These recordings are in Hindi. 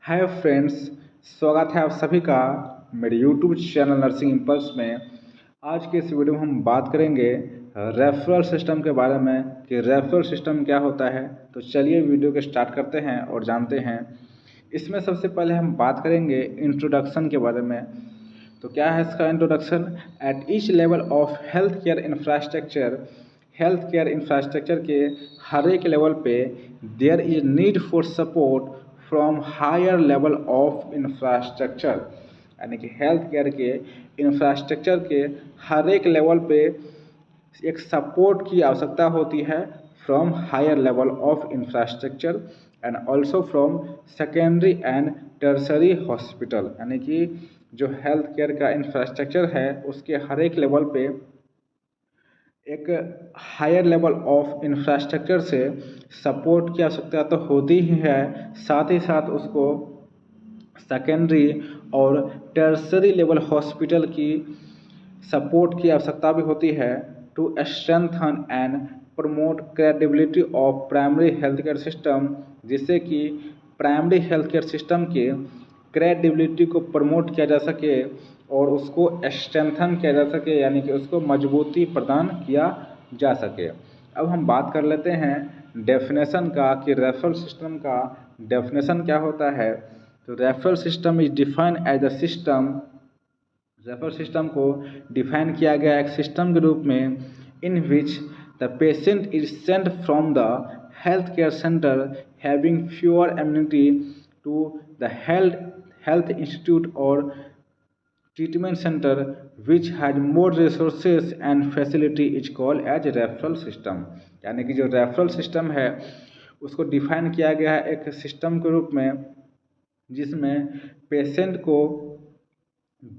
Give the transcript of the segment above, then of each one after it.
हाय फ्रेंड्स, स्वागत है आप सभी का मेरे यूट्यूब चैनल नर्सिंग इम्पल्स में। आज के इस वीडियो में हम बात करेंगे रेफरल सिस्टम के बारे में कि रेफरल सिस्टम क्या होता है। तो चलिए वीडियो को स्टार्ट करते हैं और जानते हैं। इसमें सबसे पहले हम बात करेंगे इंट्रोडक्शन के बारे में। तो क्या है इसका introduction? At each level of health care infrastructure के हर एक लेवल पे there is need for support from higher level of infrastructure, यानी कि हेल्थ केयर के इंफ्रास्ट्रक्चर के हर एक लेवल पे एक सपोर्ट की आवश्यकता होती है from higher level of infrastructure and also from secondary and tertiary hospital, यानी कि जो हेल्थ केयर का इंफ्रास्ट्रक्चर है उसके हर एक लेवल पे एक हायर लेवल ऑफ इंफ्रास्ट्रक्चर से सपोर्ट की आवश्यकता तो होती ही है, साथ ही साथ उसको सेकेंडरी और टर्सरी लेवल हॉस्पिटल की सपोर्ट की आवश्यकता भी होती है to strengthen and promote credibility of primary health care system, जिससे कि प्राइमरी हेल्थ केयर सिस्टम के क्रेडिबिलिटी को प्रमोट किया जा सके और उसको स्ट्रेंथन किया जा सके, यानी कि उसको मजबूती प्रदान किया जा सके। अब हम बात कर लेते हैं डेफिनेशन का कि रेफरल सिस्टम का डेफिनेशन क्या होता है। तो referral system is defined as a system, referral system को डिफाइन किया गया एक सिस्टम के रूप में in which the patient is sent from the health care center having fewer amenity to the health institute और treatment center which has more resources and facility is called as referral system, यानी कि जो रेफरल सिस्टम है उसको डिफाइन किया गया है एक सिस्टम के रूप में जिसमें पेशेंट को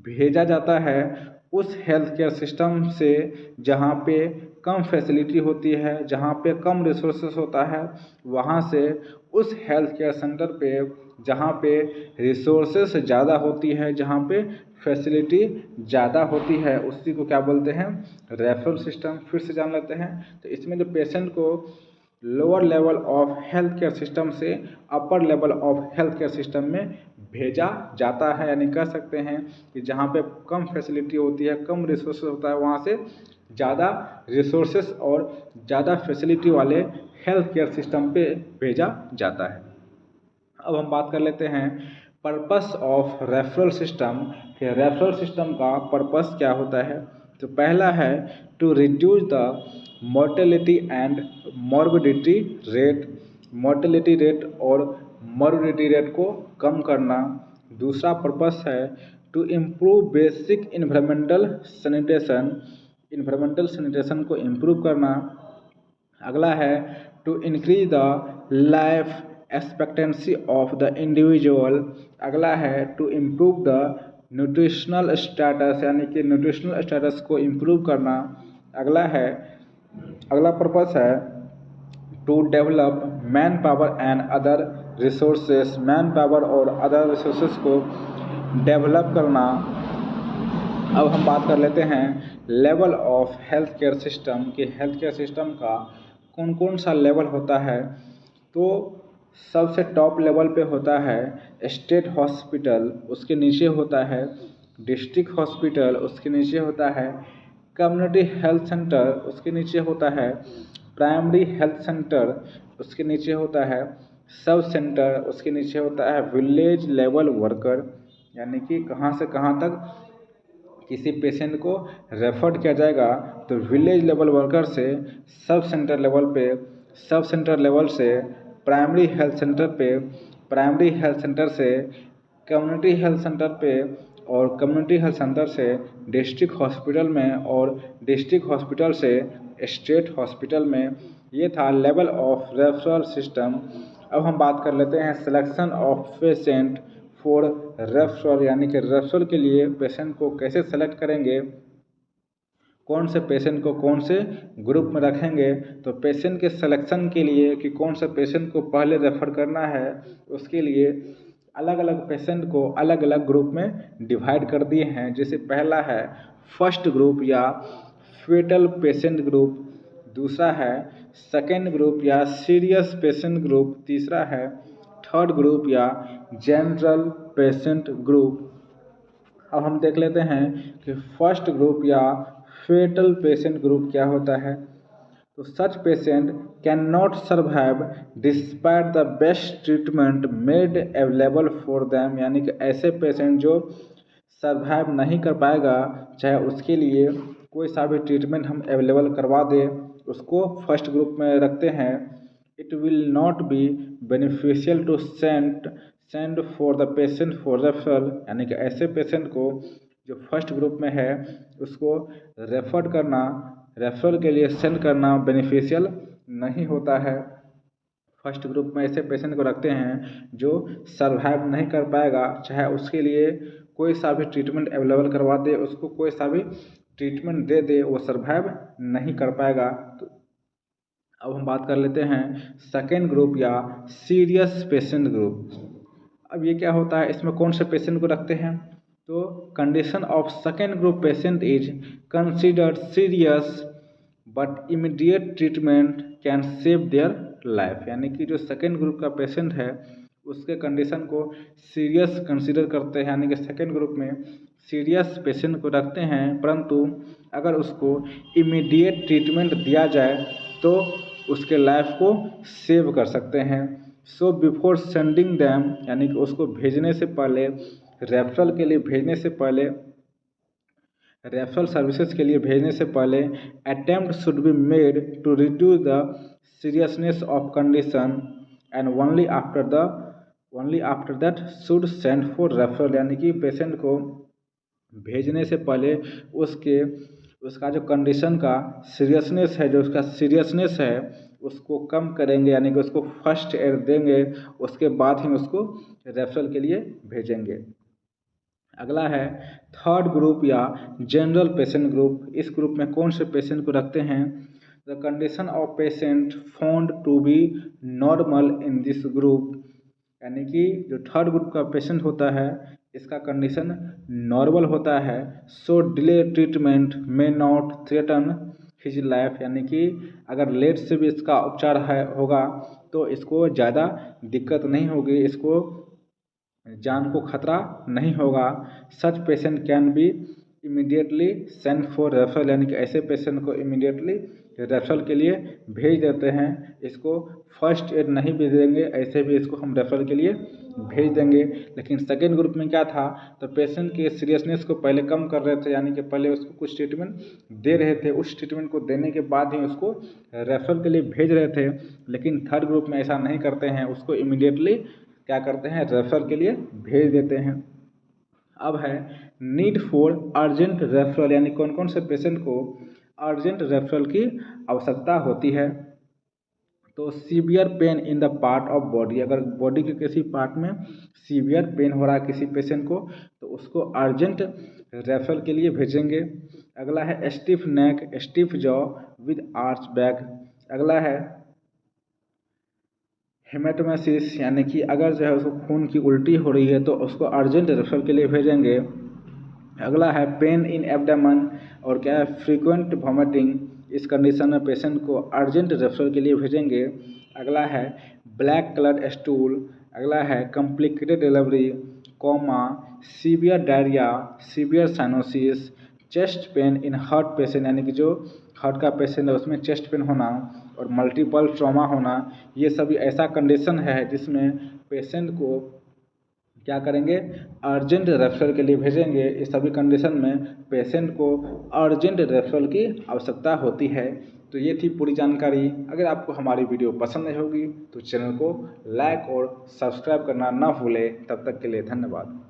भेजा जाता है उस हेल्थ केयर सिस्टम से जहाँ पे कम फैसिलिटी होती है, जहाँ पे कम रिसोर्सेस होता है, वहाँ से उस हेल्थ केयर सेंटर पे जहाँ पे रिसोर्सेस ज़्यादा होती है, जहाँ पे फैसिलिटी ज़्यादा होती है, उसी को क्या बोलते हैं? Referral system. फिर से जान लेते हैं। तो इसमें जो पेशेंट को lower level of health care system से upper level of health care system में भेजा जाता है, यानी कह सकते हैं कि जहाँ पे कम फैसिलिटी होती है, कम रिसोर्सेज होता है, वहाँ से ज़्यादा रिसोर्सेज और ज़्यादा फैसिलिटी वाले हेल्थ केयर सिस्टम पे भेजा जाता है। अब हम बात कर लेते हैं पर्पस ऑफ रेफरल सिस्टम कि रेफरल सिस्टम का पर्पस क्या होता है। तो पहला है to reduce the mortality and morbidity rate, mortality rate और मॉर्बिडिटी रेट को कम करना। दूसरा पर्पस है to improve basic environmental sanitation को इम्प्रूव करना। अगला है to increase the life expectancy of the individual. अगला है to improve the nutritional status, यानी कि न्यूट्रिशनल स्टेटस को इम्प्रूव करना। अगला पर्पस है to develop man power and other resources, man power और अदर रिसोर्सेस को डेवलप करना। अब हम बात कर लेते हैं level of health care system कि हेल्थ केयर सिस्टम का कौन कौन सा लेवल होता है। तो सबसे टॉप लेवल पे होता है स्टेट हॉस्पिटल, उसके नीचे होता है डिस्ट्रिक्ट हॉस्पिटल, उसके नीचे होता है कम्युनिटी हेल्थ सेंटर, उसके नीचे होता है प्राइमरी हेल्थ सेंटर, उसके नीचे होता है सब सेंटर, उसके नीचे होता है विलेज लेवल वर्कर, यानी कि कहाँ से कहाँ तक किसी पेशेंट को रेफर किया जाएगा तो विलेज लेवल वर्कर से सब सेंटर लेवल पे, सब सेंटर लेवल से प्राइमरी हेल्थ सेंटर पे, प्राइमरी हेल्थ सेंटर से कम्युनिटी हेल्थ सेंटर पे और कम्युनिटी हेल्थ सेंटर से डिस्ट्रिक्ट हॉस्पिटल में और डिस्ट्रिक्ट हॉस्पिटल से स्टेट हॉस्पिटल में। ये था लेवल ऑफ रेफरल सिस्टम। अब हम बात कर लेते हैं selection of patient for referral, यानी कि रेफरल के लिए पेशेंट को कैसे सेलेक्ट करेंगे, कौन से पेशेंट को कौन से ग्रुप में रखेंगे। तो पेशेंट के सिलेक्शन के लिए कि कौन सा पेशेंट को पहले रेफ़र करना है, उसके लिए अलग अलग पेशेंट को अलग अलग ग्रुप में डिवाइड कर दिए हैं। जैसे पहला है फर्स्ट ग्रुप या फेटल पेशेंट ग्रुप, दूसरा है सेकेंड ग्रुप या सीरियस पेशेंट ग्रुप, तीसरा है थर्ड ग्रुप या जनरल पेशेंट ग्रुप। अब हम देख लेते हैं कि फर्स्ट ग्रुप या फेटल पेशेंट ग्रुप क्या होता है। तो such patient can not survive despite the best treatment made available for them, यानी कि ऐसे पेशेंट जो सर्वाइव नहीं कर पाएगा चाहे उसके लिए कोई सा भी ट्रीटमेंट हम अवेलेबल करवा दें, उसको फर्स्ट ग्रुप में रखते हैं। It will not be beneficial to send for the patient for referral, यानी कि ऐसे पेशेंट को जो फर्स्ट ग्रुप में है उसको रेफर करना, रेफरल के लिए सेंड करना बेनिफिशियल नहीं होता है। फर्स्ट ग्रुप में ऐसे पेशेंट को रखते हैं जो सर्वाइव नहीं कर पाएगा चाहे उसके लिए कोई सा भी ट्रीटमेंट अवेलेबल करवा दे, उसको कोई सा भी ट्रीटमेंट दे दे, वो सर्वाइव नहीं कर पाएगा। तो अब हम बात कर लेते हैं सेकेंड ग्रुप या सीरियस पेशेंट ग्रुप। अब ये क्या होता है, इसमें कौन से पेशेंट को रखते हैं। तो condition of second group patient is considered serious but immediate treatment can save their life, यानी कि जो सेकेंड ग्रुप का पेशेंट है उसके कंडीशन को सीरियस कंसिडर करते हैं, यानी कि सेकेंड ग्रुप में सीरियस पेशेंट को रखते हैं, परंतु अगर उसको इमीडिएट ट्रीटमेंट दिया जाए तो उसके लाइफ को सेव कर सकते हैं। सो बिफोर सेंडिंग दैम, यानी कि उसको भेजने से पहले, रेफरल के लिए भेजने से पहले, रेफरल सर्विसेज के लिए भेजने से पहले attempt should be made to reduce the seriousness of condition and only after that should send for referral, यानी कि पेशेंट को भेजने से पहले उसका जो कंडीशन का सीरियसनेस है, जो उसका सीरियसनेस है उसको कम करेंगे, यानी कि उसको फर्स्ट एड देंगे, उसके बाद ही उसको रेफरल के लिए भेजेंगे। अगला है थर्ड ग्रुप या जनरल पेशेंट ग्रुप। इस ग्रुप में कौन से पेशेंट को रखते हैं। The condition of patient found to be normal in this group, यानी कि जो थर्ड ग्रुप का पेशेंट होता है इसका कंडीशन नॉर्मल होता है। So delay treatment may not threaten his life, यानी कि अगर लेट से भी इसका उपचार होगा तो इसको ज़्यादा दिक्कत नहीं होगी, इसको जान को खतरा नहीं होगा। Such patient can be immediately send for referral, यानी कि ऐसे पेशेंट को इमीडिएटली रेफरल के लिए भेज देते हैं, इसको फर्स्ट एड नहीं भेज देंगे, ऐसे भी इसको हम रेफरल के लिए भेज देंगे। लेकिन सेकेंड ग्रुप में क्या था, तो पेशेंट के सीरियसनेस को पहले कम कर रहे थे, यानी कि पहले उसको कुछ ट्रीटमेंट दे रहे थे, उस ट्रीटमेंट को देने के बाद ही उसको रेफरल के लिए भेज रहे थे। लेकिन थर्ड ग्रुप में ऐसा नहीं करते हैं, उसको इमीडिएटली क्या करते हैं, रेफरल के लिए भेज देते हैं। अब है नीड फॉर अर्जेंट रेफरल, यानी कौन कौन से पेशेंट को अर्जेंट रेफरल की आवश्यकता होती है। तो severe pain in the part of body, अगर बॉडी के किसी पार्ट में सीवियर पेन हो रहा है किसी पेशेंट को तो उसको अर्जेंट रेफरल के लिए भेजेंगे। अगला है stiff neck, stiff jaw with arch back. अगला है हेमेटोमेसिस, यानी कि अगर जो है उसको खून की उल्टी हो रही है तो उसको अर्जेंट रेफरल के लिए भेजेंगे। अगला है पेन इन एब्डोमेन और क्या है फ्रीक्वेंट वॉमिटिंग, इस कंडीशन में पेशेंट को अर्जेंट रेफरल के लिए भेजेंगे। अगला है ब्लैक कलर स्टूल। अगला है complicated delivery, coma, severe diarrhoea, severe cyanosis, chest pain in heart patient, यानी कि जो हार्ट का पेशेंट है उसमें चेस्ट पेन होना और मल्टीपल ट्रॉमा होना, ये सभी ऐसा कंडीशन है जिसमें पेशेंट को क्या करेंगे, अर्जेंट रेफरल के लिए भेजेंगे। इस सभी कंडीशन में पेशेंट को अर्जेंट रेफरल की आवश्यकता होती है। तो ये थी पूरी जानकारी। अगर आपको हमारी वीडियो पसंद आई होगी तो चैनल को लाइक और सब्सक्राइब करना ना भूलें। तब तक के लिए धन्यवाद।